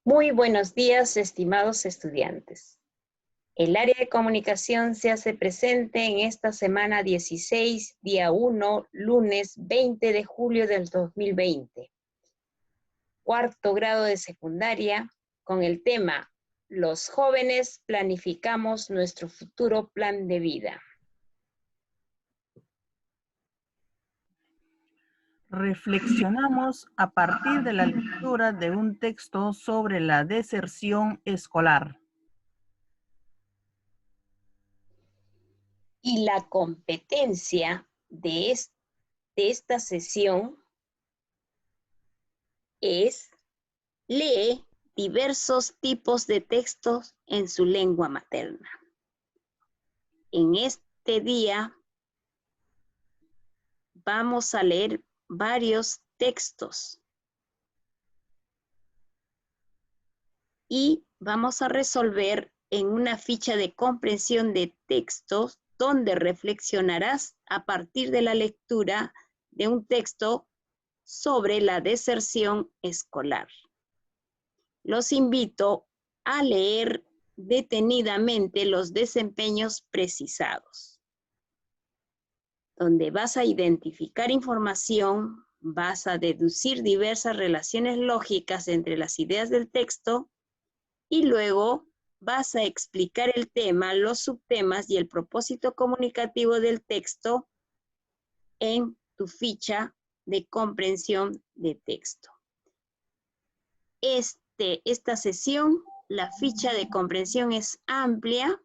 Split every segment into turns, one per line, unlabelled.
Muy buenos días, estimados estudiantes. El área de comunicación se hace presente en esta semana 16, día 1, lunes 20 de julio del 2020. Cuarto grado de secundaria, con el tema Los jóvenes planificamos nuestro futuro plan de vida.
Reflexionamos a partir de la lectura de un texto sobre la deserción escolar.
Y la competencia de esta sesión es: lee diversos tipos de textos en su lengua materna. En este día vamos a leer varios textos y vamos a resolver en una ficha de comprensión de textos donde reflexionarás a partir de la lectura de un texto sobre la deserción escolar. Los invito a leer detenidamente los desempeños precisados, donde vas a identificar información, vas a deducir diversas relaciones lógicas entre las ideas del texto y luego vas a explicar el tema, los subtemas y el propósito comunicativo del texto en tu ficha de comprensión de texto. Esta sesión, la ficha de comprensión es amplia,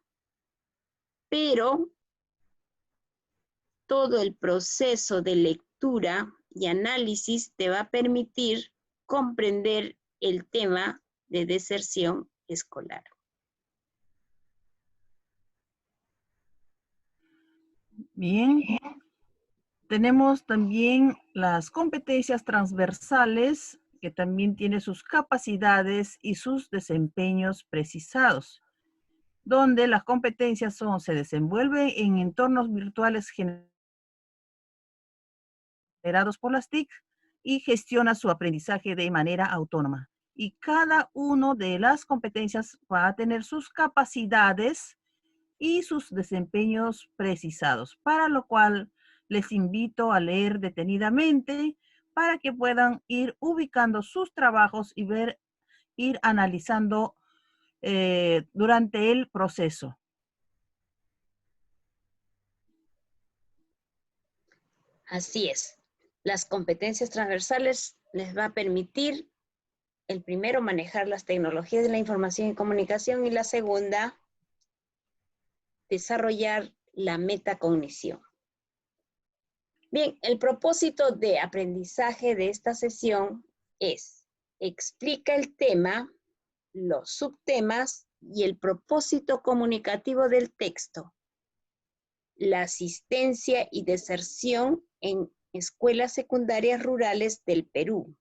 pero todo el proceso de lectura y análisis te va a permitir comprender el tema de deserción escolar.
Bien, tenemos también las competencias transversales, que también tiene sus capacidades y sus desempeños precisados, donde las competencias se desenvuelven en entornos virtuales generados por las TIC y gestiona su aprendizaje de manera autónoma. Y cada una de las competencias va a tener sus capacidades y sus desempeños precisados, para lo cual les invito a leer detenidamente para que puedan ir ubicando sus trabajos y ir analizando durante el proceso.
Así es. Las competencias transversales les va a permitir, el primero, manejar las tecnologías de la información y comunicación, y la segunda, desarrollar la metacognición. Bien, el propósito de aprendizaje de esta sesión es: explica el tema, los subtemas y el propósito comunicativo del texto. La asistencia y deserción en escuelas secundarias rurales del Perú,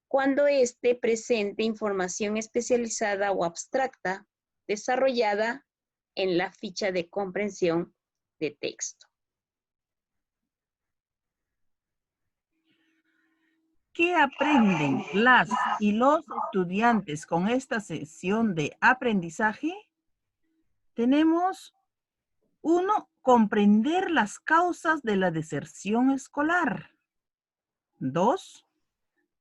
cuando éste presente información especializada o abstracta desarrollada en la ficha de comprensión de texto.
¿Qué aprenden las y los estudiantes con esta sesión de aprendizaje? Tenemos 1, comprender las causas de la deserción escolar. 2,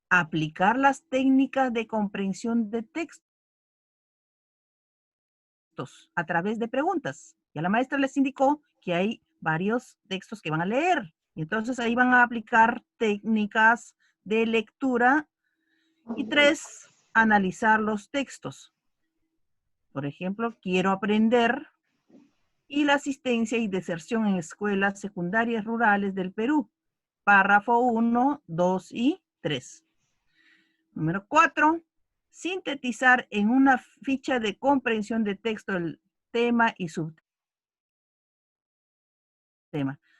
aplicar las técnicas de comprensión de textos a través de preguntas. Ya la maestra les indicó que hay varios textos que van a leer. Y entonces ahí van a aplicar técnicas de lectura. Y 3, analizar los textos. Por ejemplo, quiero aprender y la asistencia y deserción en escuelas secundarias rurales del Perú. Párrafo 1, 2 y 3. Número 4, sintetizar en una ficha de comprensión de texto el tema y subtema.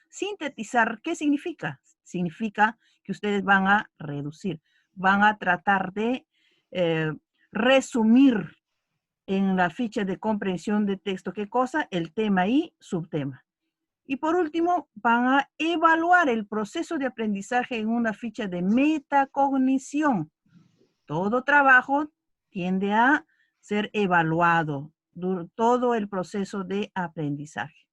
Sintetizar, ¿qué significa? Significa que ustedes van a reducir, van a tratar de resumir en la ficha de comprensión de texto, ¿qué cosa? El tema y subtema. Y por último, van a evaluar el proceso de aprendizaje en una ficha de metacognición. Todo trabajo tiende a ser evaluado todo el proceso de aprendizaje.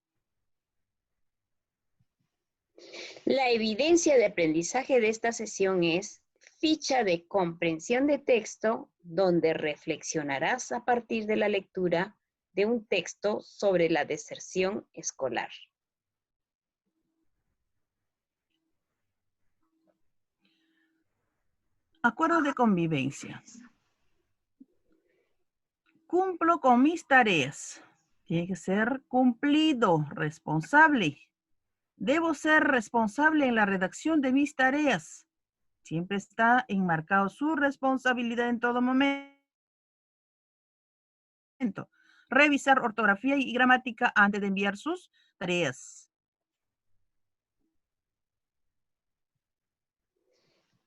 La evidencia de aprendizaje de esta sesión es ficha de comprensión de texto, donde reflexionarás a partir de la lectura de un texto sobre la deserción escolar.
Acuerdo de convivencia. Cumplo con mis tareas. Tiene que ser cumplido, responsable. Debo ser responsable en la redacción de mis tareas. Siempre está enmarcado su responsabilidad en todo momento. Revisar ortografía y gramática antes de enviar sus tareas.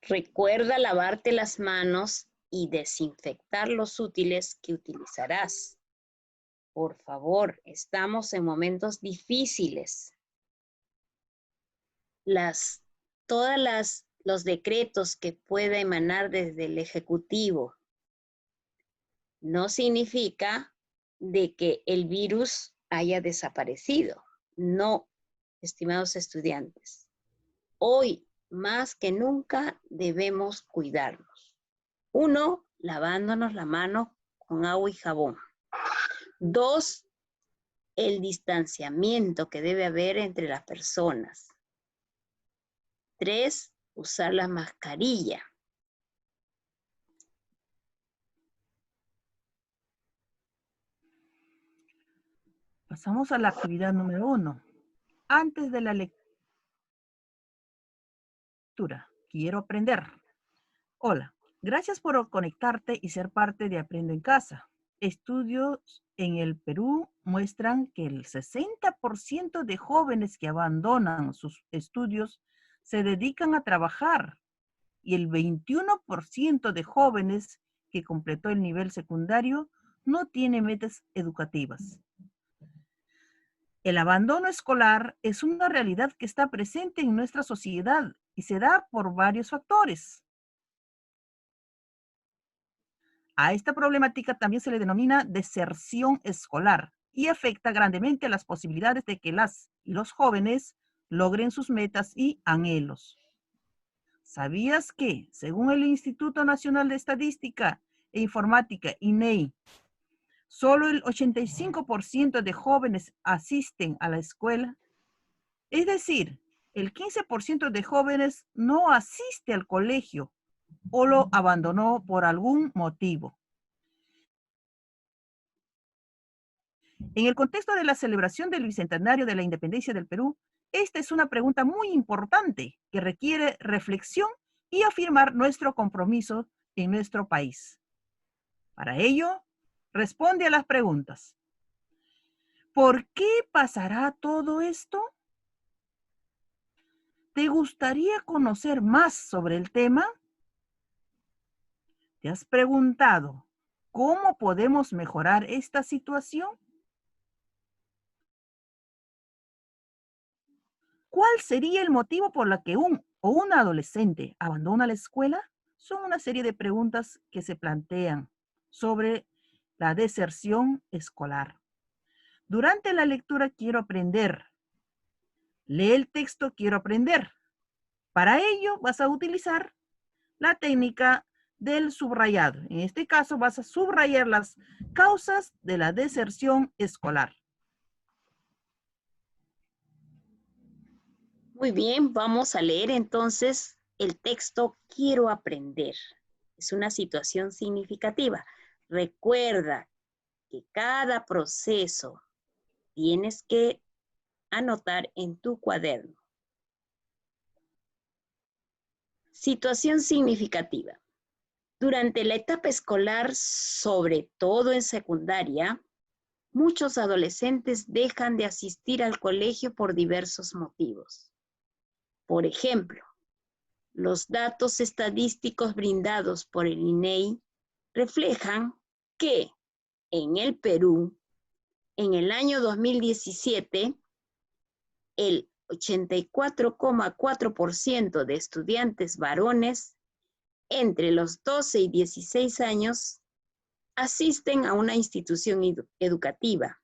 Recuerda lavarte las manos y desinfectar los útiles que utilizarás. Por favor, estamos en momentos difíciles. Todos los decretos que pueda emanar desde el Ejecutivo no significa de que el virus haya desaparecido. No, estimados estudiantes. Hoy, más que nunca, debemos cuidarnos. 1, lavándonos la mano con agua y jabón. 2, el distanciamiento que debe haber entre las personas. 3, usar la mascarilla.
Pasamos a la actividad número 1. Antes de la lectura, quiero aprender. Hola, gracias por conectarte y ser parte de Aprendo en Casa. Estudios en el Perú muestran que el 60% de jóvenes que abandonan sus estudios se dedican a trabajar y el 21% de jóvenes que completó el nivel secundario no tiene metas educativas. El abandono escolar es una realidad que está presente en nuestra sociedad y se da por varios factores. A esta problemática también se le denomina deserción escolar y afecta grandemente a las posibilidades de que las y los jóvenes logren sus metas y anhelos. ¿Sabías que, según el Instituto Nacional de Estadística e Informática, INEI, solo el 85% de jóvenes asisten a la escuela? Es decir, el 15% de jóvenes no asiste al colegio o lo abandonó por algún motivo. En el contexto de la celebración del Bicentenario de la Independencia del Perú, esta es una pregunta muy importante que requiere reflexión y afirmar nuestro compromiso en nuestro país. Para ello, responde a las preguntas. ¿Por qué pasará todo esto? ¿Te gustaría conocer más sobre el tema? ¿Te has preguntado cómo podemos mejorar esta situación? ¿Cuál sería el motivo por la que un adolescente abandona la escuela? Son una serie de preguntas que se plantean sobre la deserción escolar. Durante la lectura quiero aprender. Lee el texto quiero aprender. Para ello vas a utilizar la técnica del subrayado. En este caso vas a subrayar las causas de la deserción escolar.
Muy bien, vamos a leer entonces el texto Quiero aprender. Es una situación significativa. Recuerda que cada proceso tienes que anotar en tu cuaderno. Situación significativa. Durante la etapa escolar, sobre todo en secundaria, muchos adolescentes dejan de asistir al colegio por diversos motivos. Por ejemplo, los datos estadísticos brindados por el INEI reflejan que en el Perú, en el año 2017, el 84,4% de estudiantes varones entre los 12 y 16 años asisten a una institución educativa,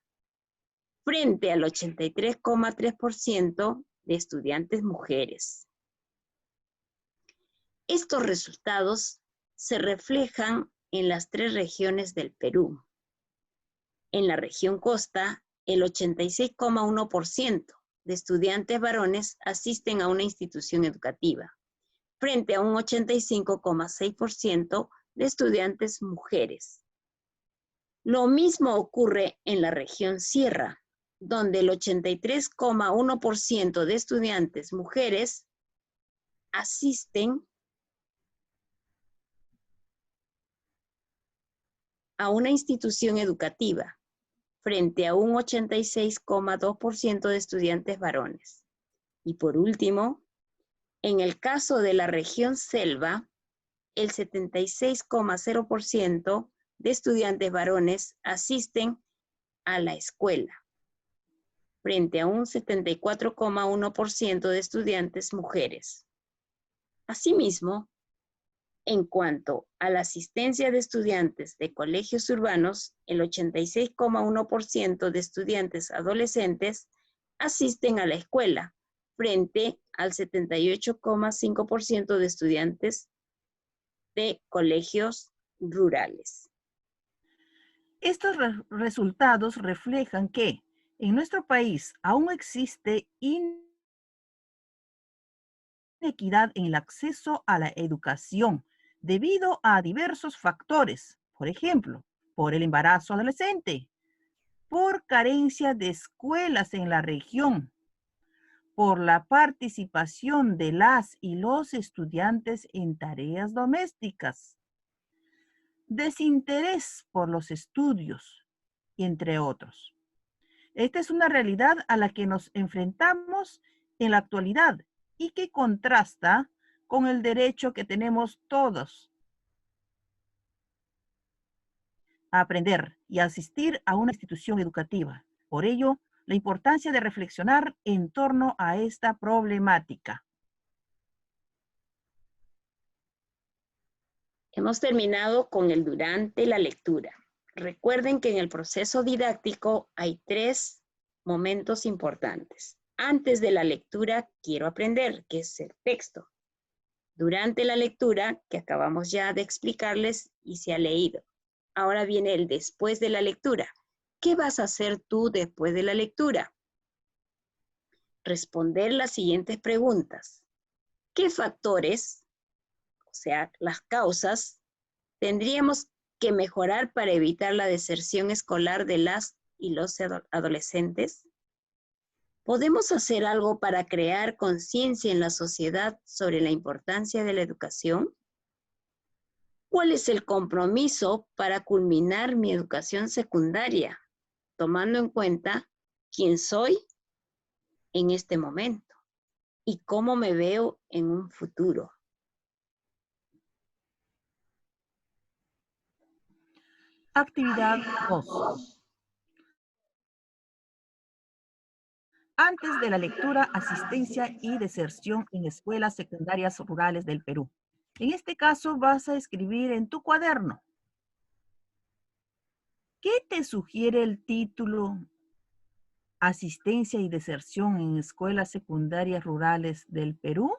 frente al 83,3% de estudiantes mujeres. Estos resultados se reflejan en las 3 regiones del Perú. En la región Costa, el 86,1% de estudiantes varones asisten a una institución educativa, frente a un 85,6% de estudiantes mujeres. Lo mismo ocurre en la región Sierra, donde el 83,1% de estudiantes mujeres asisten a una institución educativa, frente a un 86,2% de estudiantes varones. Y por último, en el caso de la región Selva, el 76,0% de estudiantes varones asisten a la escuela, frente a un 74,1% de estudiantes mujeres. Asimismo, en cuanto a la asistencia de estudiantes de colegios urbanos, el 86,1% de estudiantes adolescentes asisten a la escuela, frente al 78,5% de estudiantes de colegios rurales.
Estos resultados reflejan que en nuestro país aún existe inequidad en el acceso a la educación debido a diversos factores, por ejemplo, por el embarazo adolescente, por carencia de escuelas en la región, por la participación de las y los estudiantes en tareas domésticas, desinterés por los estudios, entre otros. Esta es una realidad a la que nos enfrentamos en la actualidad y que contrasta con el derecho que tenemos todos a aprender y asistir a una institución educativa. Por ello, la importancia de reflexionar en torno a esta problemática.
Hemos terminado con el durante la lectura. Recuerden que en el proceso didáctico hay 3 momentos importantes. Antes de la lectura, quiero aprender, que es el texto. Durante la lectura, que acabamos ya de explicarles y se ha leído. Ahora viene el después de la lectura. ¿Qué vas a hacer tú después de la lectura? Responder las siguientes preguntas. ¿Qué factores, o sea, las causas, tendríamos que mejorar para evitar la deserción escolar de las y los adolescentes? ¿Podemos hacer algo para crear conciencia en la sociedad sobre la importancia de la educación? ¿Cuál es el compromiso para culminar mi educación secundaria, tomando en cuenta quién soy en este momento y cómo me veo en un futuro?
Actividad 2. Antes de la lectura, asistencia y deserción en escuelas secundarias rurales del Perú. En este caso vas a escribir en tu cuaderno. ¿Qué te sugiere el título Asistencia y deserción en escuelas secundarias rurales del Perú?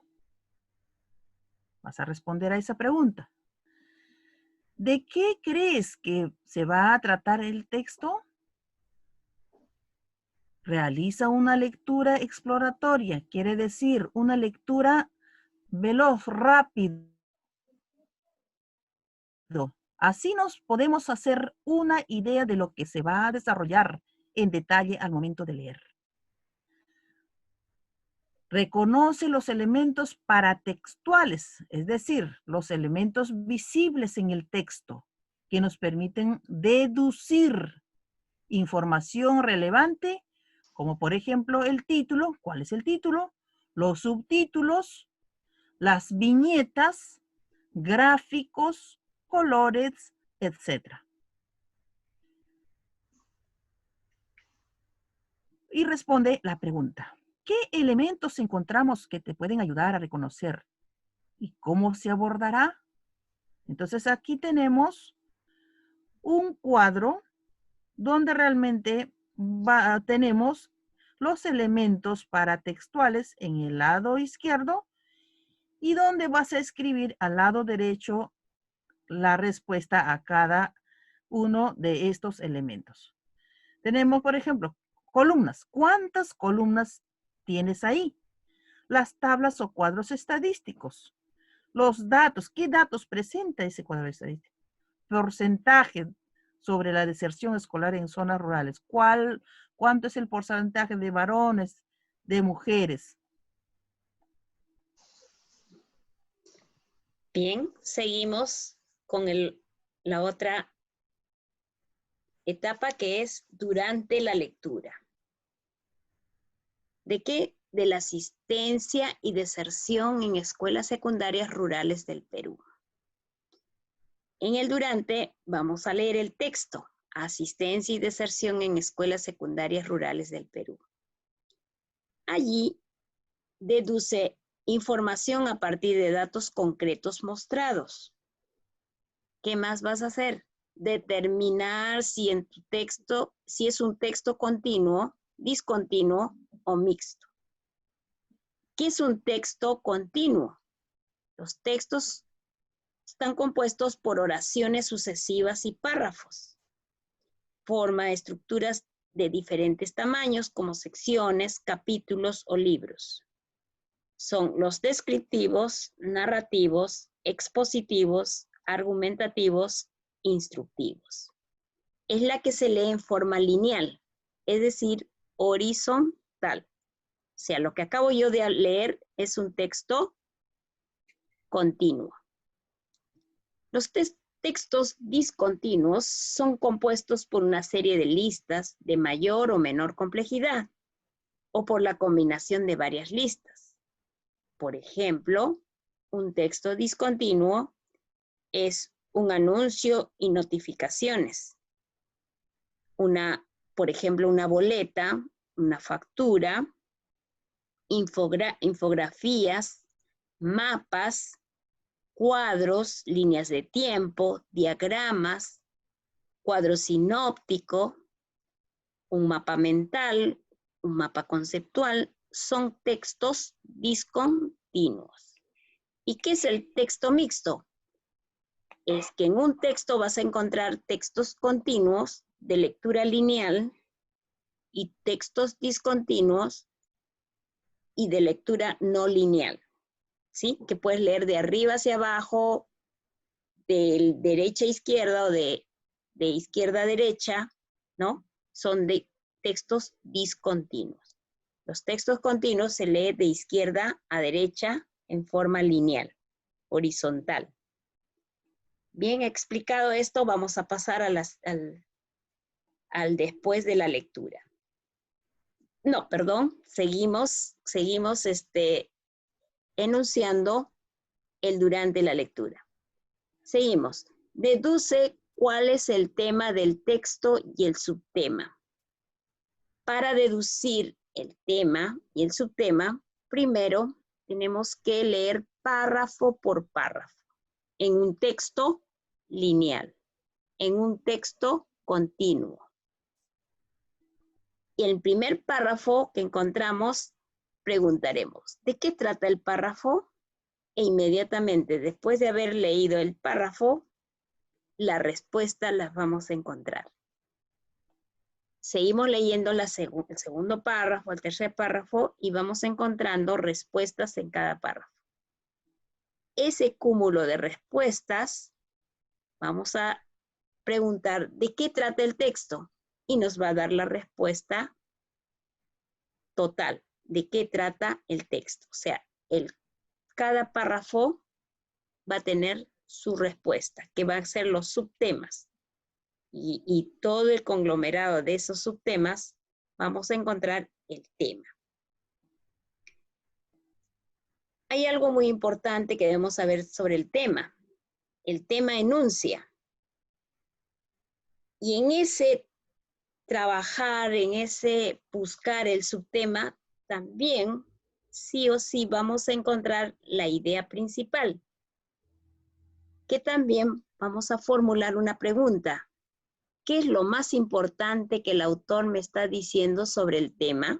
Vas a responder a esa pregunta. ¿De qué crees que se va a tratar el texto? Realiza una lectura exploratoria, quiere decir una lectura veloz, rápido. Así nos podemos hacer una idea de lo que se va a desarrollar en detalle al momento de leer. Reconoce los elementos paratextuales, es decir, los elementos visibles en el texto que nos permiten deducir información relevante, como por ejemplo el título. ¿Cuál es el título? Los subtítulos, las viñetas, gráficos, colores, etc. Y responde la pregunta. ¿Qué elementos encontramos que te pueden ayudar a reconocer? ¿Y cómo se abordará? Entonces aquí tenemos un cuadro donde realmente tenemos los elementos paratextuales en el lado izquierdo y donde vas a escribir al lado derecho la respuesta a cada uno de estos elementos. Tenemos, por ejemplo, columnas. ¿Cuántas columnas tienes ahí? Las tablas o cuadros estadísticos. Los datos. ¿Qué datos presenta ese cuadro estadístico? Porcentaje sobre la deserción escolar en zonas rurales. ¿Cuánto es el porcentaje de varones, de mujeres?
Bien, seguimos con la otra etapa que es durante la lectura. ¿De qué? De la asistencia y deserción en escuelas secundarias rurales del Perú. En el durante vamos a leer el texto, asistencia y deserción en escuelas secundarias rurales del Perú. Allí deduce información a partir de datos concretos mostrados. ¿Qué más vas a hacer? Determinar si en tu texto, si es un texto continuo, discontinuo o mixto. ¿Qué es un texto continuo? Los textos están compuestos por oraciones sucesivas y párrafos. Forma estructuras de diferentes tamaños como secciones, capítulos o libros. Son los descriptivos, narrativos, expositivos, argumentativos, instructivos. Es la que se lee en forma lineal, es decir, horizontal. O sea, lo que acabo yo de leer es un texto continuo. Los textos discontinuos son compuestos por una serie de listas de mayor o menor complejidad o por la combinación de varias listas. Por ejemplo, un texto discontinuo es un anuncio y notificaciones. Por ejemplo, una boleta, una factura, infografías, mapas, cuadros, líneas de tiempo, diagramas, cuadro sinóptico, un mapa mental, un mapa conceptual, son textos discontinuos. ¿Y qué es el texto mixto? Es que en un texto vas a encontrar textos continuos de lectura lineal y textos discontinuos y de lectura no lineal, ¿sí? Que puedes leer de arriba hacia abajo, de derecha a izquierda o de izquierda a derecha, ¿no? Son de textos discontinuos. Los textos continuos se leen de izquierda a derecha en forma lineal, horizontal. Bien explicado esto, vamos a pasar a al después de la lectura. No, perdón, seguimos enunciando el durante la lectura. Seguimos. Deduce cuál es el tema del texto y el subtema. Para deducir el tema y el subtema, primero tenemos que leer párrafo por párrafo en un texto lineal, en un texto continuo. Y el primer párrafo que encontramos, preguntaremos, ¿de qué trata el párrafo? E inmediatamente después de haber leído el párrafo, la respuesta la vamos a encontrar. Seguimos leyendo el segundo párrafo, el tercer párrafo, y vamos encontrando respuestas en cada párrafo. Ese cúmulo de respuestas, vamos a preguntar, ¿de qué trata el texto? Y nos va a dar la respuesta total, ¿de qué trata el texto? O sea, cada párrafo va a tener su respuesta, que van a ser los subtemas. Y todo el conglomerado de esos subtemas, vamos a encontrar el tema. Hay algo muy importante que debemos saber sobre el tema. El tema enuncia. Y en ese trabajar, en ese buscar el subtema, también sí o sí vamos a encontrar la idea principal. Que también vamos a formular una pregunta. qué es lo más importante que el autor me está diciendo sobre el tema.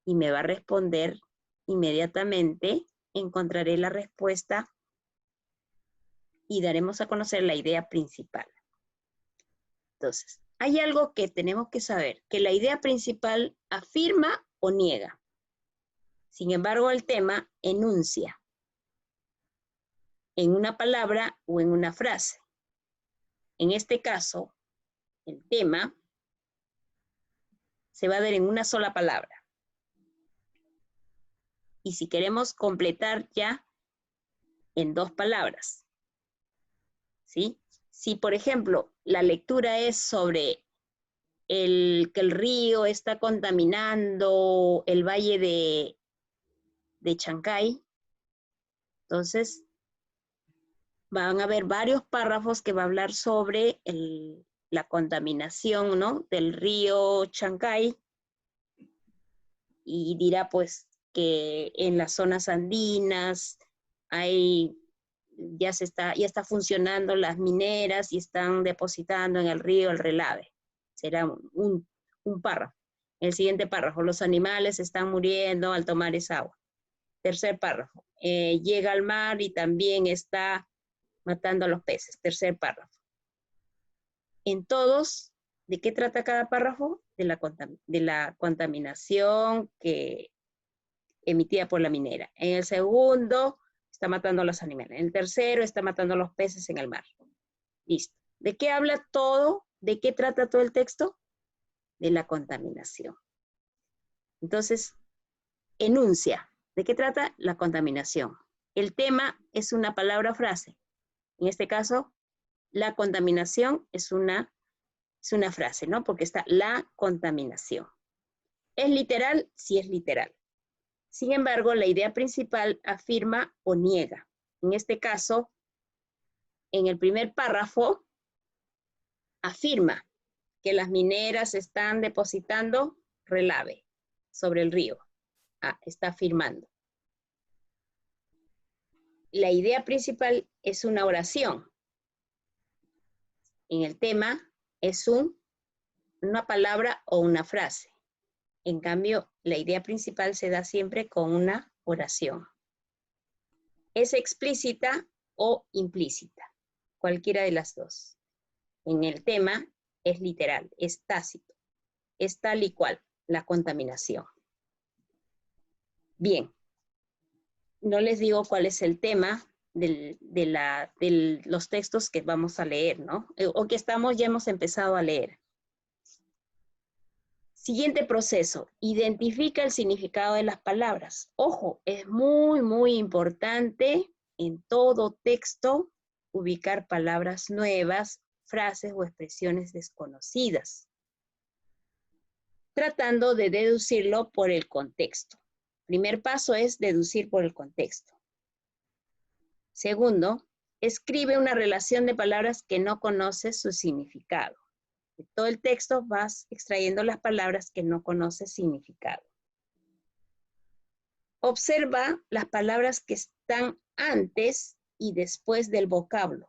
Y me va a responder inmediatamente. Encontraré la respuesta y daremos a conocer la idea principal. Entonces, hay algo que tenemos que saber, que la idea principal afirma o niega. Sin embargo, el tema enuncia en una palabra o en una frase. En este caso, el tema se va a dar en una sola palabra. Y si queremos completar ya en 2 palabras, ¿sí? Si, por ejemplo, la lectura es sobre que el río está contaminando el valle de Chancay, entonces van a haber varios párrafos que va a hablar sobre la contaminación, ¿no?, del río Chancay, y dirá pues que en las zonas andinas ya está funcionando las mineras y están depositando en el río el relave. Será un párrafo. El siguiente párrafo, los animales están muriendo al tomar esa agua. Tercer párrafo, llega al mar y también está matando a los peces. Tercer párrafo. En todos, ¿de qué trata cada párrafo? De la contaminación emitida por la minera. En el segundo, está matando a los animales. En el tercero, está matando a los peces en el mar. Listo. ¿De qué habla todo? ¿De qué trata todo el texto? De la contaminación. Entonces, enuncia. ¿De qué trata? La contaminación. El tema es una palabra o frase. En este caso, la contaminación es una frase, ¿no? Porque está la contaminación. ¿Es literal? Sí, es literal. Sin embargo, la idea principal afirma o niega. En este caso, en el primer párrafo, afirma que las mineras están depositando relave sobre el río. Está afirmando. La idea principal es una oración. En el tema es una palabra o una frase. En cambio, la idea principal se da siempre con una oración. Es explícita o implícita, cualquiera de las dos. En el tema es literal, es tácito, es tal y cual, la contaminación. Bien, no les digo cuál es el tema de los textos que vamos a leer, ¿no? O que ya hemos empezado a leer. Siguiente proceso, identifica el significado de las palabras. Ojo, es muy, muy importante en todo texto ubicar palabras nuevas, frases o expresiones desconocidas, tratando de deducirlo por el contexto. Primer paso es deducir por el contexto. Segundo, escribe una relación de palabras que no conoces su significado. De todo el texto vas extrayendo las palabras que no conoces significado. Observa las palabras que están antes y después del vocablo,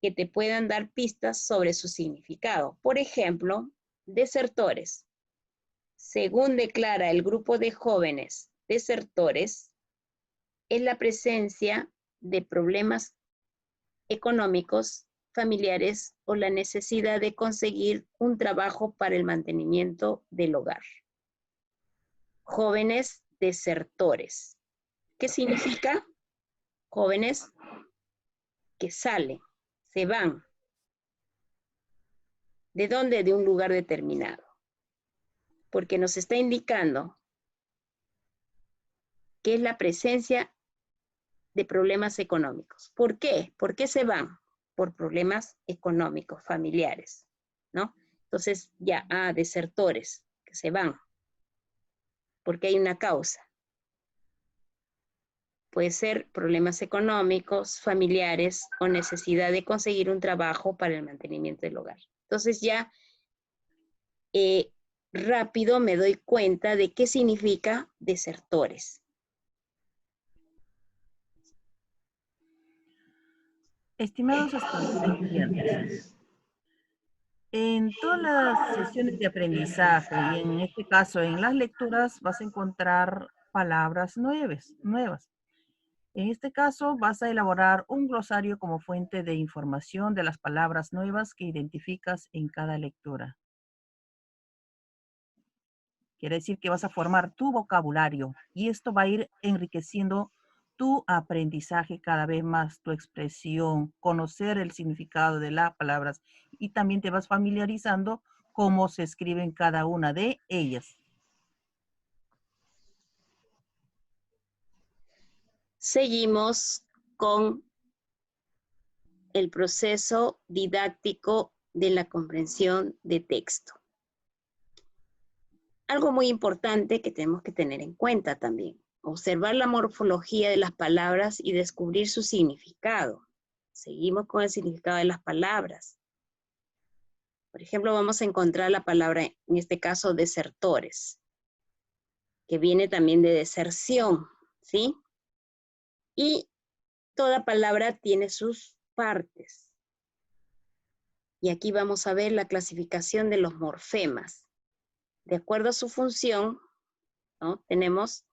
que te puedan dar pistas sobre su significado. Por ejemplo, desertores. Según declara el grupo de jóvenes desertores, es la presencia de problemas económicos, familiares o la necesidad de conseguir un trabajo para el mantenimiento del hogar. Jóvenes desertores. ¿Qué significa? Jóvenes que salen, se van. ¿De dónde? De un lugar determinado. Porque nos está indicando que es la presencia de problemas económicos. ¿Por qué? ¿Por qué se van? Por problemas económicos, familiares, ¿no? Entonces, ya, desertores, que se van, porque hay una causa. Puede ser problemas económicos, familiares o necesidad de conseguir un trabajo para el mantenimiento del hogar. Entonces ya rápido me doy cuenta de qué significa desertores.
Estimados estudiantes, En todas las sesiones de aprendizaje y en este caso en las lecturas vas a encontrar palabras nuevas. En este caso vas a elaborar un glosario como fuente de información de las palabras nuevas que identificas en cada lectura. Quiere decir que vas a formar tu vocabulario y esto va a ir enriqueciendo tu aprendizaje cada vez más, tu expresión, conocer el significado de las palabras y también te vas familiarizando cómo se escriben cada una de ellas.
Seguimos con el proceso didáctico de la comprensión de texto. Algo muy importante que tenemos que tener en cuenta también, observar la morfología de las palabras y descubrir su significado. Seguimos con el significado de las palabras. Por ejemplo, vamos a encontrar la palabra, en este caso, desertores, que viene también de deserción, ¿sí? Y toda palabra tiene sus partes. Y aquí vamos a ver la clasificación de los morfemas. De acuerdo a su función, ¿no? Tenemos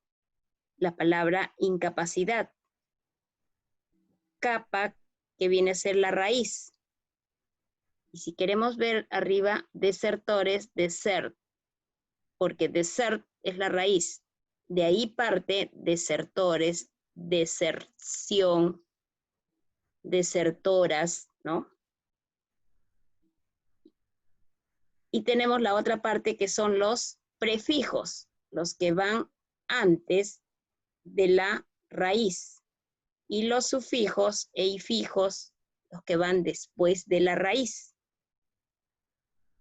la palabra incapacidad. Capa, que viene a ser la raíz. Y si queremos ver arriba, desertores, desert, porque desert es la raíz. De ahí parte desertores, deserción, desertoras, ¿no? Y tenemos la otra parte que son los prefijos, los que van antes de la raíz. Y los sufijos e hifijos, los que van después de la raíz.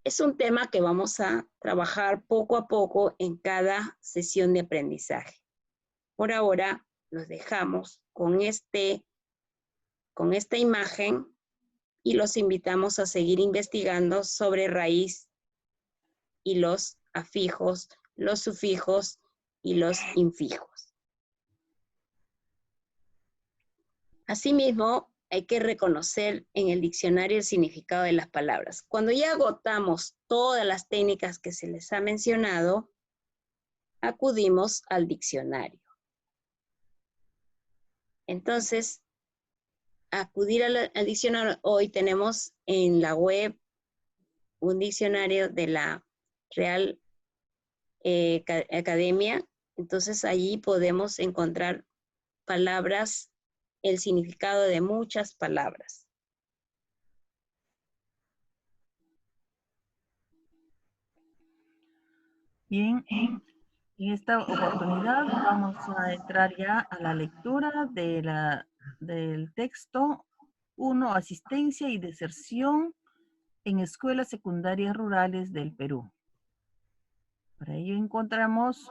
Es un tema que vamos a trabajar poco a poco en cada sesión de aprendizaje. Por ahora, los dejamos con esta imagen y los invitamos a seguir investigando sobre raíz y los afijos, los sufijos y los infijos. Asimismo, hay que reconocer en el diccionario el significado de las palabras. Cuando ya agotamos todas las técnicas que se les ha mencionado, acudimos al diccionario. Entonces, acudir al diccionario, hoy tenemos en la web un diccionario de la Real Academia, entonces allí podemos encontrar palabras, el significado de muchas palabras.
Bien, en esta oportunidad vamos a entrar ya a la lectura del texto 1, asistencia y deserción en escuelas secundarias rurales del Perú. Para ello encontramos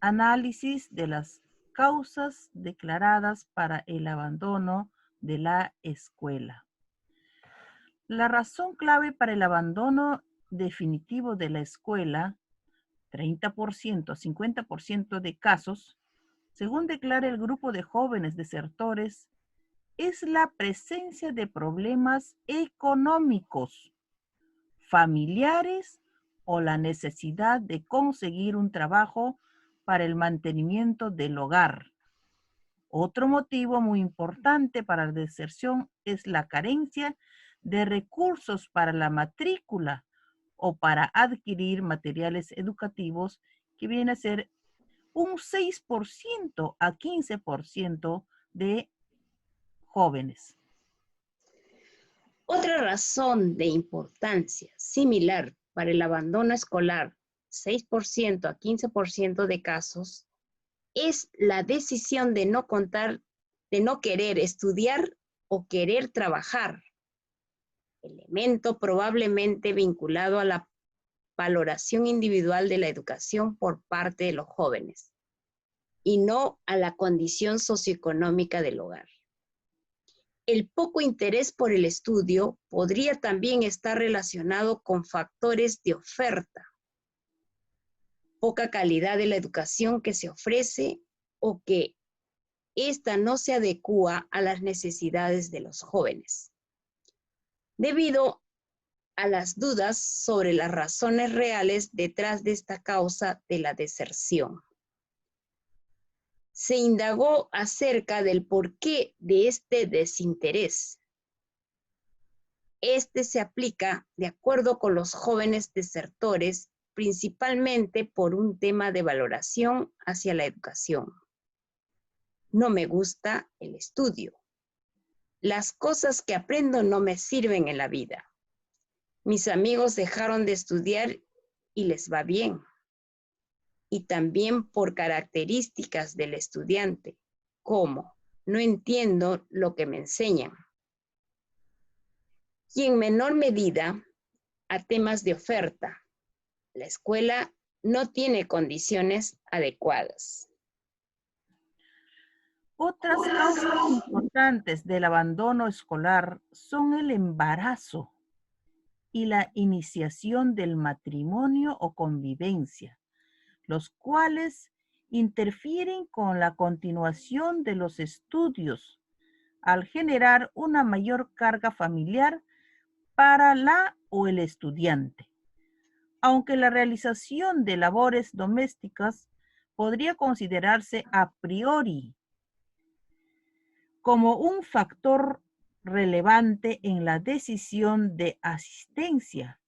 análisis de las causas declaradas para el abandono de la escuela. La razón clave para el abandono definitivo de la escuela, 30% a 50% de casos, según declara el grupo de jóvenes desertores, es la presencia de problemas económicos, familiares o la necesidad de conseguir un trabajo para el mantenimiento del hogar. Otro motivo muy importante para la deserción es la carencia de recursos para la matrícula o para adquirir materiales educativos, que viene a ser un 6% a 15% de jóvenes.
Otra razón de importancia similar para el abandono escolar, 6% a 15% de casos, es la decisión de no querer estudiar o querer trabajar, elemento probablemente vinculado a la valoración individual de la educación por parte de los jóvenes y no a la condición socioeconómica del hogar. El poco interés por el estudio podría también estar relacionado con factores de oferta, poca calidad de la educación que se ofrece o que ésta no se adecúa a las necesidades de los jóvenes. Debido a las dudas sobre las razones reales detrás de esta causa de la deserción. Se indagó acerca del porqué de este desinterés. Este se aplica de acuerdo con los jóvenes desertores, principalmente por un tema de valoración hacia la educación. No me gusta el estudio. Las cosas que aprendo no me sirven en la vida. Mis amigos dejaron de estudiar y les va bien. Y también por características del estudiante, como no entiendo lo que me enseñan. Y en menor medida a temas de oferta. La escuela no tiene condiciones adecuadas.
Otras causas importantes del abandono escolar son el embarazo y la iniciación del matrimonio o convivencia, los cuales interfieren con la continuación de los estudios al generar una mayor carga familiar para la o el estudiante. Aunque la realización de labores domésticas podría considerarse a priori como un factor relevante en la decisión de asistencia,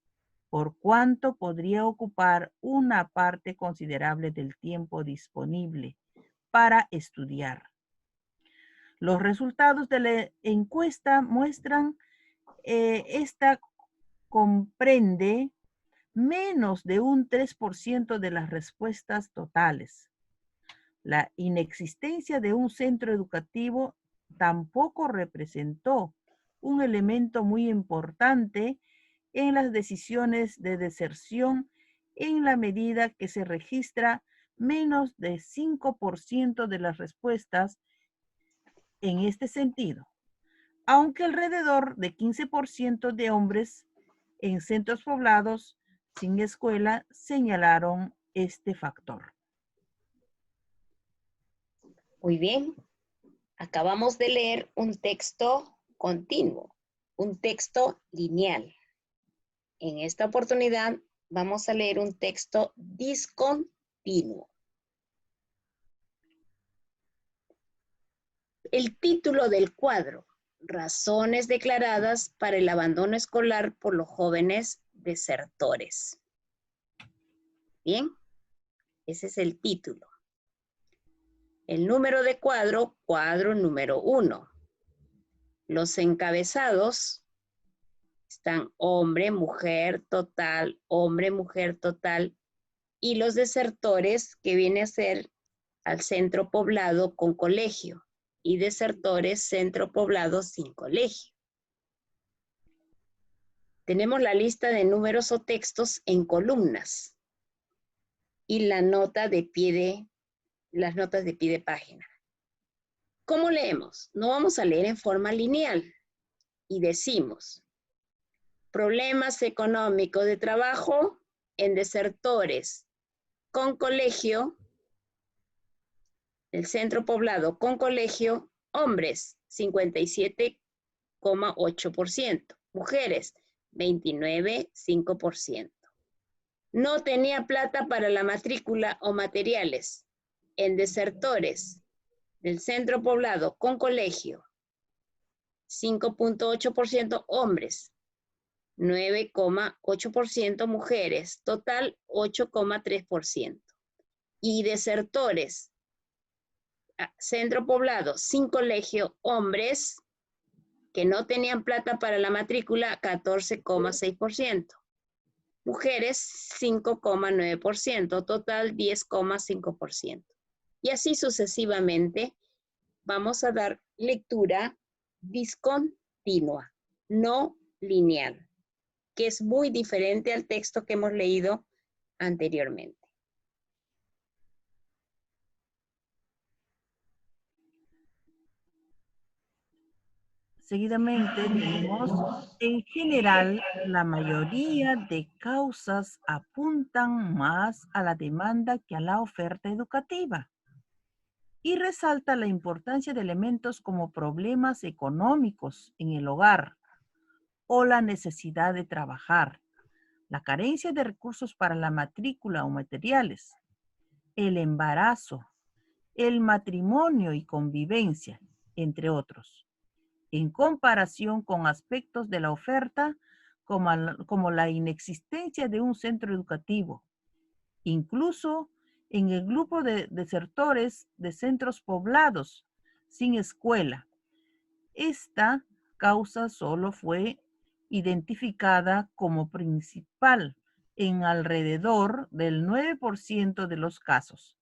por cuanto podría ocupar una parte considerable del tiempo disponible para estudiar. Los resultados de la encuesta muestran esta comprende menos de un 3% de las respuestas totales. La inexistencia de un centro educativo tampoco representó un elemento muy importante en las decisiones de deserción en la medida que se registra menos de 5% de las respuestas en este sentido, aunque alrededor de 15% de hombres en centros poblados sin escuela señalaron este factor.
Muy bien, acabamos de leer un texto continuo, un texto lineal. En esta oportunidad vamos a leer un texto discontinuo. El título del cuadro: Razones declaradas para el abandono escolar por los jóvenes desertores. Bien, ese es el título. El número de cuadro, cuadro número 1. Los encabezados están hombre, mujer, total, hombre, mujer, total. Y los desertores, que viene a ser al centro poblado con colegio. Y desertores, centro poblado sin colegio. Tenemos la lista de números o textos en columnas. Y la nota de pie de, las notas de pie de página. ¿Cómo leemos? No vamos a leer en forma lineal. Y decimos: problemas económicos de trabajo en desertores con colegio, el centro poblado con colegio, hombres 57,8%, mujeres 29,5%. No tenía plata para la matrícula o materiales en desertores del centro poblado con colegio, 5,8% hombres, 9,8% mujeres, total 8,3%. Y desertores, centro poblado sin colegio, hombres que no tenían plata para la matrícula, 14,6%. Mujeres, 5,9%, total 10,5%. Y así sucesivamente vamos a dar lectura discontinua, no lineal, que es muy diferente al texto que hemos leído anteriormente.
Seguidamente tenemos, en general, la mayoría de causas apuntan más a la demanda que a la oferta educativa. Y resalta la importancia de elementos como problemas económicos en el hogar, o la necesidad de trabajar, la carencia de recursos para la matrícula o materiales, el embarazo, el matrimonio y convivencia, entre otros, en comparación con aspectos de la oferta como la inexistencia de un centro educativo, incluso en el grupo de desertores de centros poblados sin escuela. Esta causa solo fue identificada como principal en alrededor del 9% de los casos.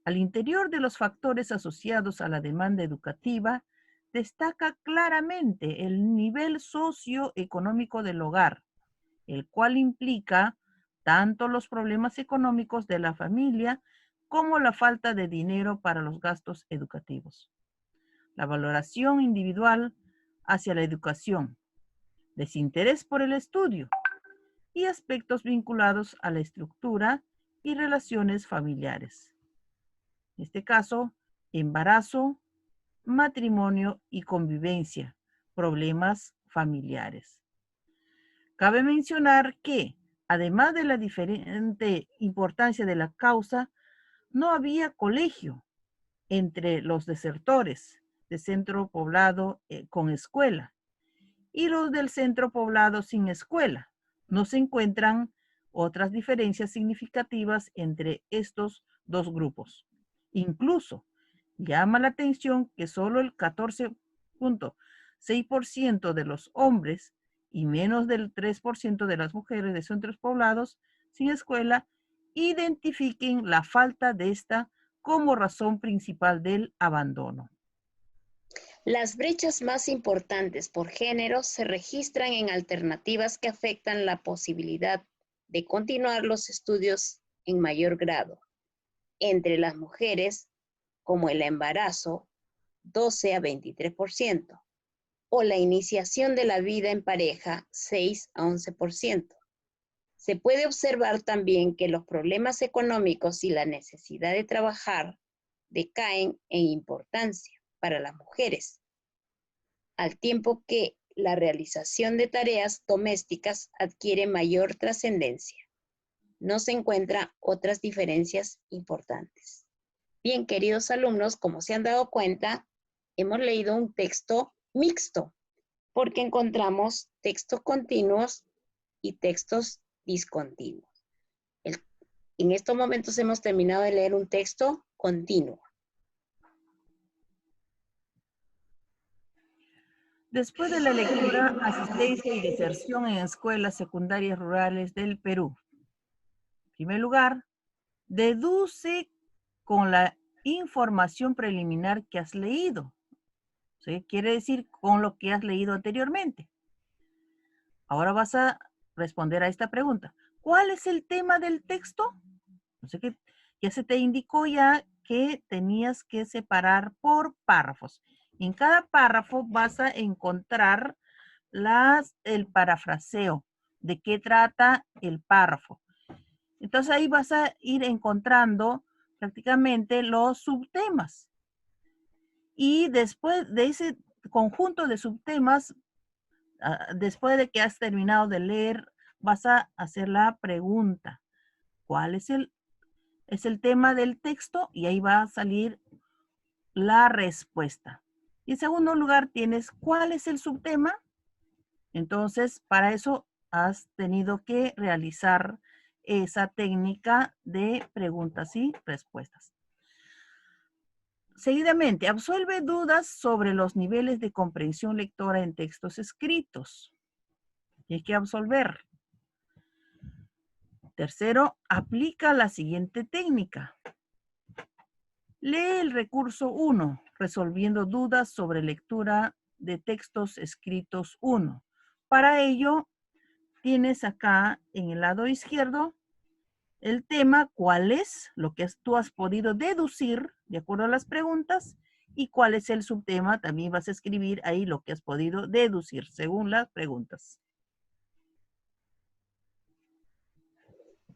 Al interior de los factores asociados a la demanda educativa, destaca claramente el nivel socioeconómico del hogar, el cual implica tanto los problemas económicos de la familia como la falta de dinero para los gastos educativos. La valoración individual hacia la educación, desinterés por el estudio y aspectos vinculados a la estructura y relaciones familiares. En este caso, embarazo, matrimonio y convivencia, problemas familiares. Cabe mencionar que, además de la diferente importancia de la causa, no había colegio entre los desertores de centro poblado con escuela y los del centro poblado sin escuela. No se encuentran otras diferencias significativas entre estos dos grupos. Incluso llama la atención que solo el 14.6% de los hombres y menos del 3% de las mujeres de centros poblados sin escuela identifiquen la falta de esta como razón principal del abandono.
Las brechas más importantes por género se registran en alternativas que afectan la posibilidad de continuar los estudios en mayor grado. Entre las mujeres, como el embarazo, 12 a 23%, o la iniciación de la vida en pareja, 6 a 11%. Se puede observar también que los problemas económicos y la necesidad de trabajar decaen en importancia para las mujeres, al tiempo que la realización de tareas domésticas adquiere mayor trascendencia. No se encuentran otras diferencias importantes. Bien, queridos alumnos, como se han dado cuenta, hemos leído un texto mixto, porque encontramos textos continuos y textos discontinuos. En estos momentos hemos terminado de leer un texto continuo.
Después de la lectura, asistencia y deserción en escuelas secundarias rurales del Perú. En primer lugar, deduce con la información preliminar que has leído. ¿Sí? Quiere decir con lo que has leído anteriormente. Ahora vas a responder a esta pregunta. ¿Cuál es el tema del texto? No sé qué, ya se te indicó ya que tenías que separar por párrafos. En cada párrafo vas a encontrar el parafraseo, de qué trata el párrafo. Entonces ahí vas a ir encontrando prácticamente los subtemas. Y después de ese conjunto de subtemas, después de que has terminado de leer, vas a hacer la pregunta. ¿Cuál es el tema del texto? Y ahí va a salir la respuesta. Y en segundo lugar tienes ¿cuál es el subtema? Entonces, para eso has tenido que realizar esa técnica de preguntas y respuestas. Seguidamente, absuelve dudas sobre los niveles de comprensión lectora en textos escritos. Hay que absolver. Tercero, aplica la siguiente técnica. Lee el recurso 1, resolviendo dudas sobre lectura de textos escritos 1. Para ello, tienes acá en el lado izquierdo el tema, cuál es lo que tú has podido deducir de acuerdo a las preguntas y cuál es el subtema. También vas a escribir ahí lo que has podido deducir según las preguntas.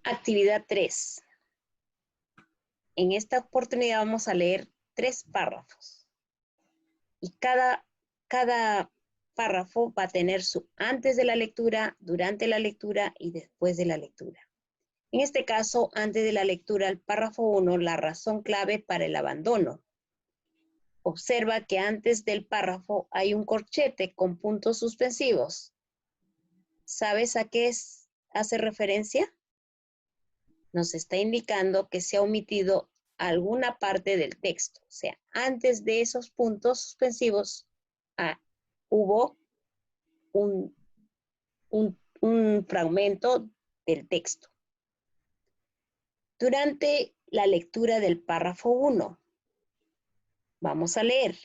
Actividad 3. En esta oportunidad vamos a leer 3 párrafos. Y cada párrafo va a tener su antes de la lectura, durante la lectura y después de la lectura. En este caso, antes de la lectura, el párrafo 1, la razón clave para el abandono. Observa que antes del párrafo hay un corchete con puntos suspensivos. ¿Sabes a qué hace referencia? Nos está indicando que se ha omitido alguna parte del texto. O sea, antes de esos puntos suspensivos hubo un fragmento del texto. Durante la lectura del párrafo 1, vamos a leer.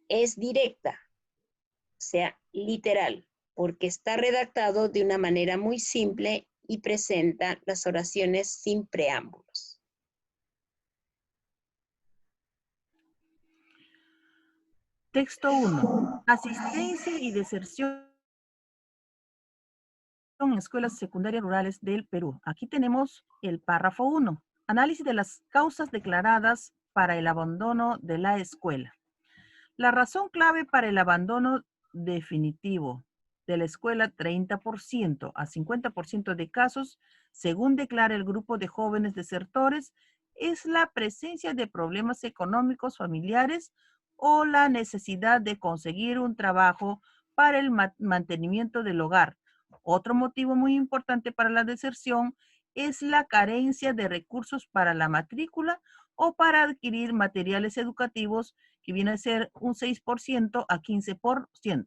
Es directa, o sea, literal, porque está redactado de una manera muy simple y presenta las oraciones sin preámbulos.
Texto 1. Asistencia y deserción en escuelas secundarias rurales del Perú. Aquí tenemos el párrafo 1. Análisis de las causas declaradas para el abandono de la escuela. La razón clave para el abandono definitivo de la escuela, 30% a 50% de casos, según declara el grupo de jóvenes desertores, es la presencia de problemas económicos familiares o la necesidad de conseguir un trabajo para el mantenimiento del hogar. Otro motivo muy importante para la deserción es la carencia de recursos para la matrícula o para adquirir materiales educativos, que viene a ser un 6% a 15%.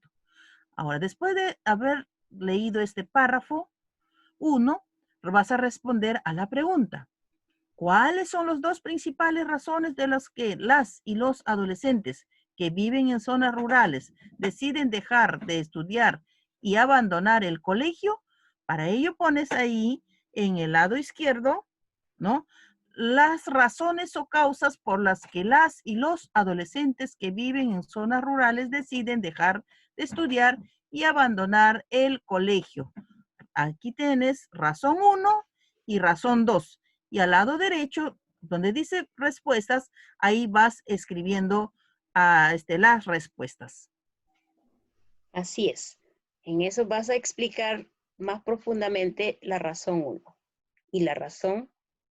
Ahora, después de haber leído este párrafo 1, vas a responder a la pregunta. ¿Cuáles son las dos principales razones de las que las y los adolescentes que viven en zonas rurales deciden dejar de estudiar y abandonar el colegio? Para ello pones ahí en el lado izquierdo, ¿no?, las razones o causas por las que las y los adolescentes que viven en zonas rurales deciden dejar de estudiar y abandonar el colegio. Aquí tienes razón 1 y razón 2. Y al lado derecho, donde dice respuestas, ahí vas escribiendo las respuestas.
Así es. En eso vas a explicar más profundamente la razón 1 y la razón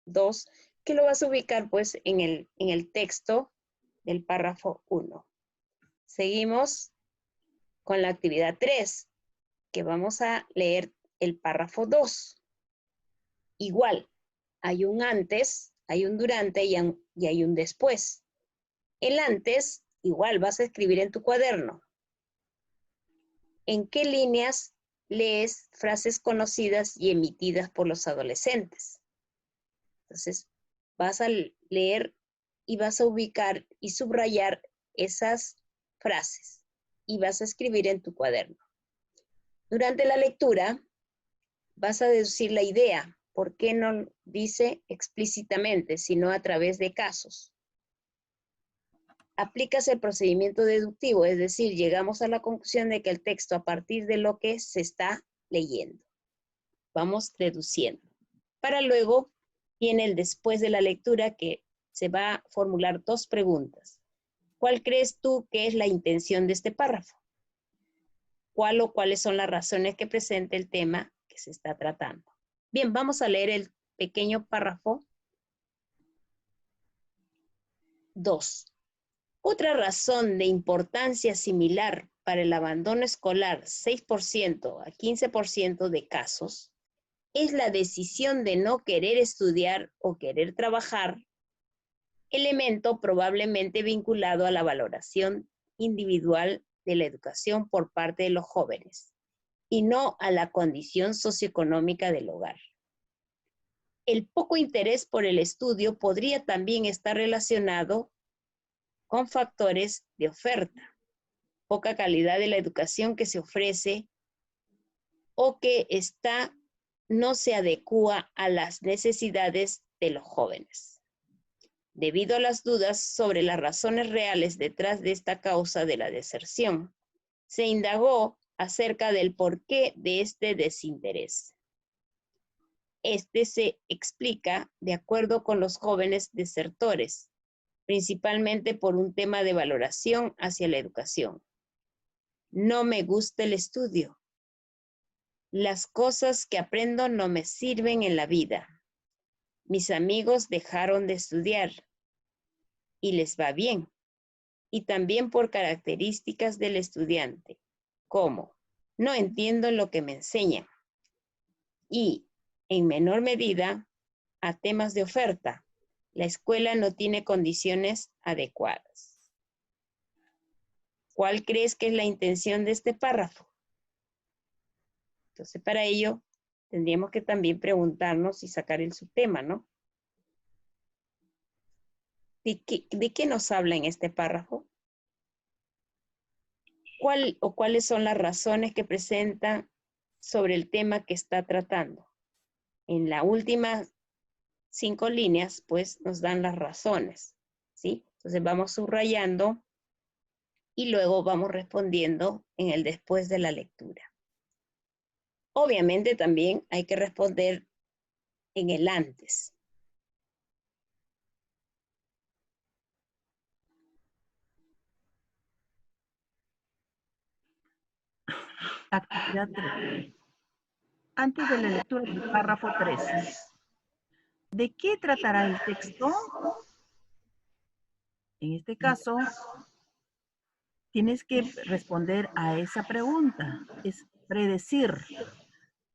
2, que lo vas a ubicar pues en el texto del párrafo 1. Seguimos con la actividad 3, que vamos a leer el párrafo 2. Igual, hay un antes, hay un durante y hay un después. El antes, igual vas a escribir en tu cuaderno. ¿En qué líneas lees frases conocidas y emitidas por los adolescentes? Entonces, vas a leer y vas a ubicar y subrayar esas frases y vas a escribir en tu cuaderno. Durante la lectura, vas a deducir la idea. ¿Por qué no dice explícitamente, sino a través de casos? Aplicas el procedimiento deductivo, es decir, llegamos a la conclusión de que el texto a partir de lo que se está leyendo. Vamos deduciendo. Para luego viene el después de la lectura, que se va a formular dos preguntas. ¿Cuál crees tú que es la intención de este párrafo? ¿Cuál o cuáles son las razones que presenta el tema que se está tratando? Bien, vamos a leer el pequeño párrafo 2. Otra razón de importancia similar para el abandono escolar, 6% a 15% de casos, es la decisión de no querer estudiar o querer trabajar, elemento probablemente vinculado a la valoración individual de la educación por parte de los jóvenes y no a la condición socioeconómica del hogar. El poco interés por el estudio podría también estar relacionado con factores de oferta, poca calidad de la educación que se ofrece o que no se adecúa a las necesidades de los jóvenes. Debido a las dudas sobre las razones reales detrás de esta causa de la deserción, se indagó acerca del porqué de este desinterés. Este se explica de acuerdo con los jóvenes desertores, principalmente por un tema de valoración hacia la educación. No me gusta el estudio. Las cosas que aprendo no me sirven en la vida. Mis amigos dejaron de estudiar y les va bien. Y también por características del estudiante, como no entiendo lo que me enseñan y, en menor medida, a temas de oferta. La escuela no tiene condiciones adecuadas. ¿Cuál crees que es la intención de este párrafo? Entonces, para ello, tendríamos que también preguntarnos y sacar el subtema, ¿no? ¿De qué nos habla en este párrafo? ¿Cuáles son las razones que presenta sobre el tema que está tratando? En las últimas 5 líneas, pues, nos dan las razones, ¿sí? Entonces, vamos subrayando y luego vamos respondiendo en el después de la lectura. Obviamente, también hay que responder en el antes.
Actividad 3. Antes de la lectura del párrafo 3. ¿De qué tratará el texto? En este caso, tienes que responder a esa pregunta. Es predecir.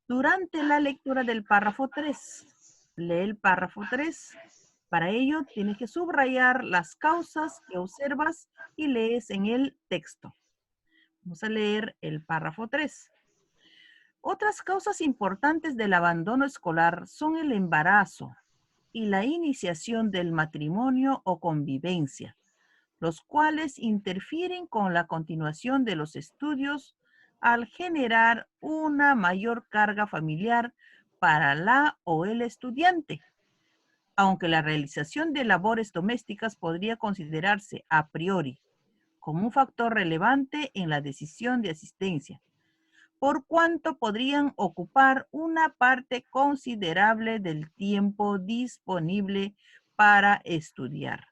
Durante la lectura del párrafo 3, lee el párrafo 3. Para ello, tienes que subrayar las causas que observas y lees en el texto. Vamos a leer el párrafo 3. Otras causas importantes del abandono escolar son el embarazo y la iniciación del matrimonio o convivencia, los cuales interfieren con la continuación de los estudios al generar una mayor carga familiar para la o el estudiante. Aunque la realización de labores domésticas podría considerarse a priori como un factor relevante en la decisión de asistencia, por cuanto podrían ocupar una parte considerable del tiempo disponible para estudiar.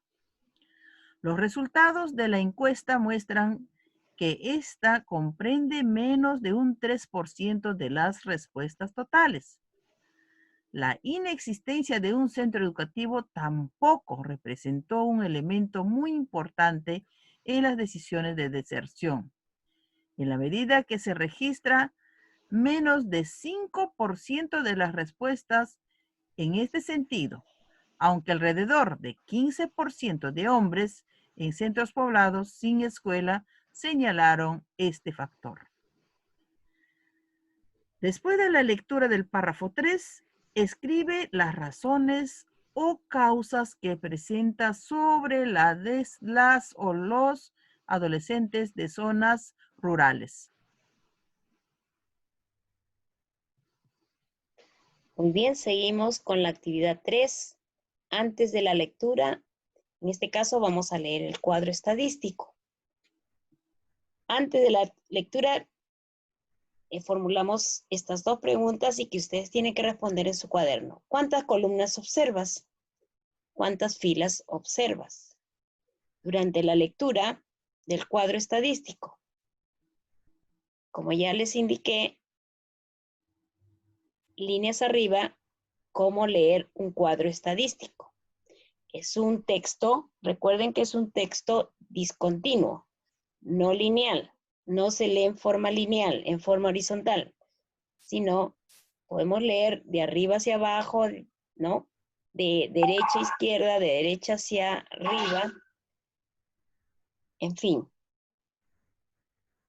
Los resultados de la encuesta muestran que esta comprende menos de un 3% de las respuestas totales. La inexistencia de un centro educativo tampoco representó un elemento muy importante en las decisiones de deserción. En la medida que se registra menos de 5% de las respuestas en este sentido, aunque alrededor de 15% de hombres en centros poblados sin escuela señalaron este factor. Después de la lectura del párrafo 3, escribe las razones o causas que presenta sobre las o los adolescentes de zonas rurales.
Muy bien, seguimos con la actividad 3. Antes de la lectura, en este caso vamos a leer el cuadro estadístico. Antes de la lectura, formulamos estas 2 preguntas y que ustedes tienen que responder en su cuaderno. ¿Cuántas columnas observas? ¿Cuántas filas observas? Durante la lectura del cuadro estadístico. Como ya les indiqué, líneas arriba, cómo leer un cuadro estadístico. Es un texto, recuerden que es un texto discontinuo, no lineal. No se lee en forma lineal, en forma horizontal, sino podemos leer de arriba hacia abajo, ¿no? De derecha a izquierda, de derecha hacia arriba, en fin.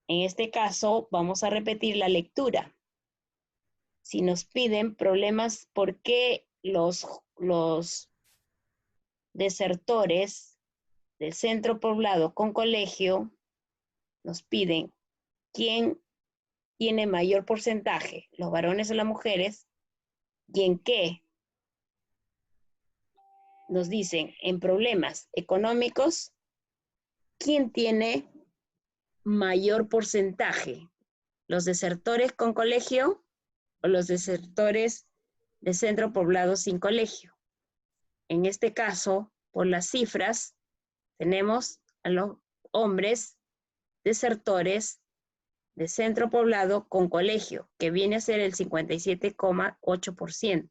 En este caso, vamos a repetir la lectura. Si nos piden problemas, ¿por qué los desertores del centro poblado con colegio nos piden quién tiene mayor porcentaje, los varones o las mujeres, y en qué? Nos dicen, en problemas económicos, ¿quién tiene mayor porcentaje? ¿Los desertores con colegio o los desertores de centro poblado sin colegio? En este caso, por las cifras, tenemos a los hombres desertores de centro poblado con colegio, que viene a ser el 57,8%.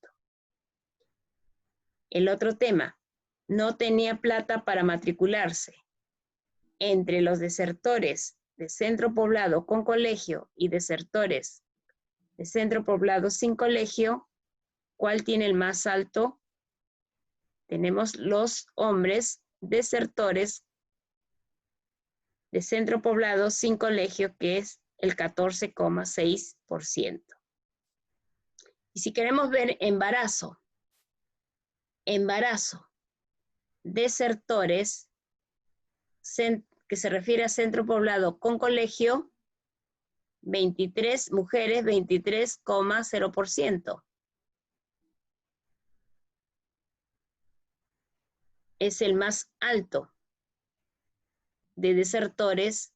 El otro tema, no tenía plata para matricularse. Entre los desertores de centro poblado con colegio y desertores de centro poblado sin colegio, ¿cuál tiene el más alto? Tenemos los hombres desertores de centro poblado sin colegio, que es el 14,6%. Y si queremos ver embarazo, desertores, que se refiere a centro poblado con colegio, 23 mujeres, 23,0%. Es el más alto de desertores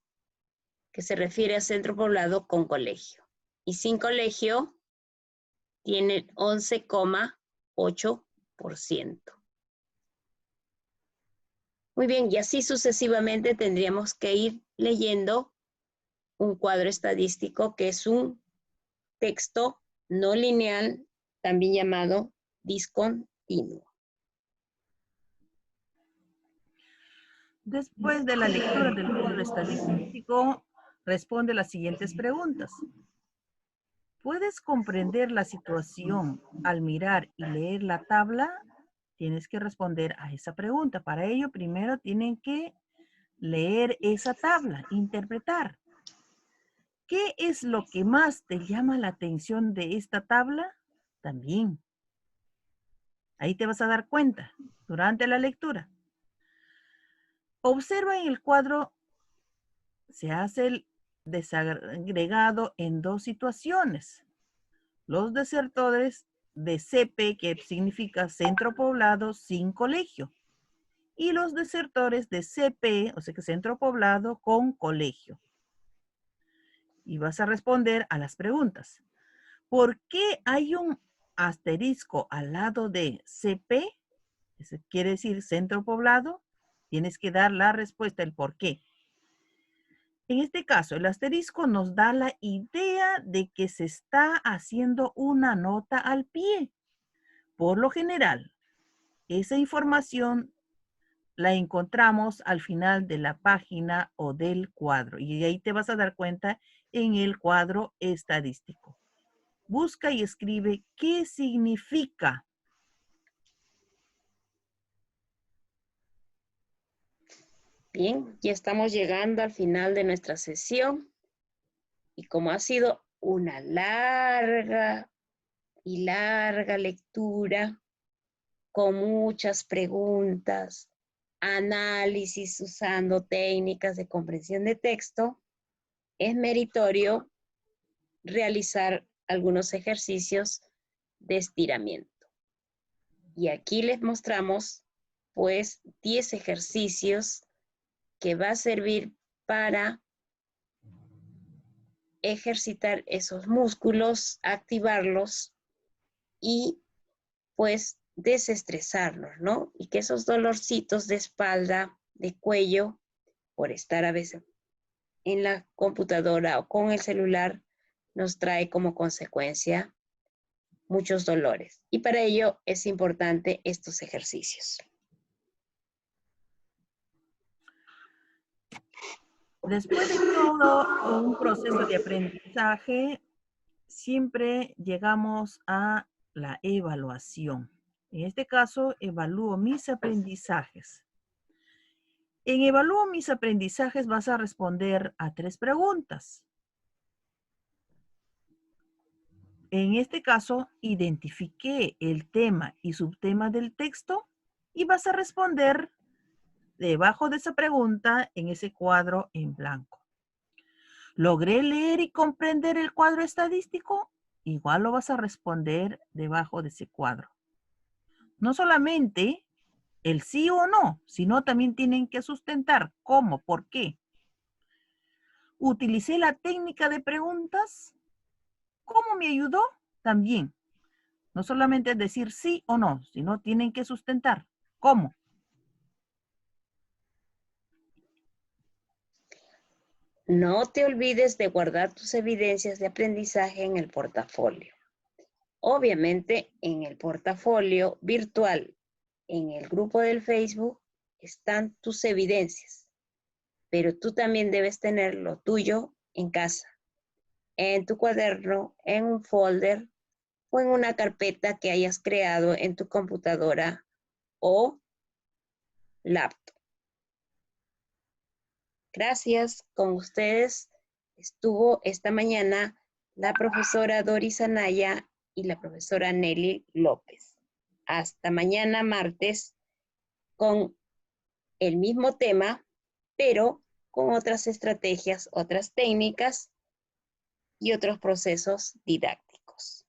que se refiere a centro poblado con colegio. Y sin colegio tiene 11,8%. Muy bien, y así sucesivamente tendríamos que ir leyendo un cuadro estadístico, que es un texto no lineal, también llamado discontinuo.
Después de la lectura del cuadro estadístico, responde las siguientes preguntas. ¿Puedes comprender la situación al mirar y leer la tabla? Tienes que responder a esa pregunta. Para ello, primero tienen que leer esa tabla, interpretar. ¿Qué es lo que más te llama la atención de esta tabla? También. Ahí te vas a dar cuenta durante la lectura. Observa en el cuadro, se hace el desagregado en dos situaciones. Los desertores de CP, que significa centro poblado sin colegio, y los desertores de CP, o sea que centro poblado con colegio. Y vas a responder a las preguntas. ¿Por qué hay un asterisco al lado de CP? Eso quiere decir centro poblado. Tienes que dar la respuesta, el por qué. En este caso, el asterisco nos da la idea de que se está haciendo una nota al pie. Por lo general, esa información la encontramos al final de la página o del cuadro. Y ahí te vas a dar cuenta en el cuadro estadístico. Busca y escribe qué significa.
Bien, ya estamos llegando al final de nuestra sesión. Y como ha sido una larga y larga lectura, con muchas preguntas, análisis usando técnicas de comprensión de texto, es meritorio realizar algunos ejercicios de estiramiento. Y aquí les mostramos, pues, 10 ejercicios que va a servir para ejercitar esos músculos, activarlos y, pues, desestresarlos, ¿no? Y que esos dolorcitos de espalda, de cuello, por estar a veces en la computadora o con el celular, nos trae como consecuencia muchos dolores. Y para ello es importante estos ejercicios.
Después de todo un proceso de aprendizaje, siempre llegamos a la evaluación. En este caso, evalúo mis aprendizajes. En evalúo mis aprendizajes vas a responder a 3 preguntas. En este caso, identifiqué el tema y subtema del texto y vas a responder debajo de esa pregunta en ese cuadro en blanco. ¿Logré leer y comprender el cuadro estadístico? Igual lo vas a responder debajo de ese cuadro. No solamente el sí o no, sino también tienen que sustentar cómo, por qué. ¿Utilicé la técnica de preguntas? ¿Cómo me ayudó? También. No solamente decir sí o no, sino tienen que sustentar. ¿Cómo?
No te olvides de guardar tus evidencias de aprendizaje en el portafolio. Obviamente, en el portafolio virtual, en el grupo del Facebook, están tus evidencias, pero tú también debes tener lo tuyo en casa, en tu cuaderno, en un folder o en una carpeta que hayas creado en tu computadora o laptop. Gracias. Con ustedes estuvo esta mañana la profesora Doris Anaya y la profesora Nelly López. Hasta mañana martes con el mismo tema, pero con otras estrategias, otras técnicas y otros procesos didácticos.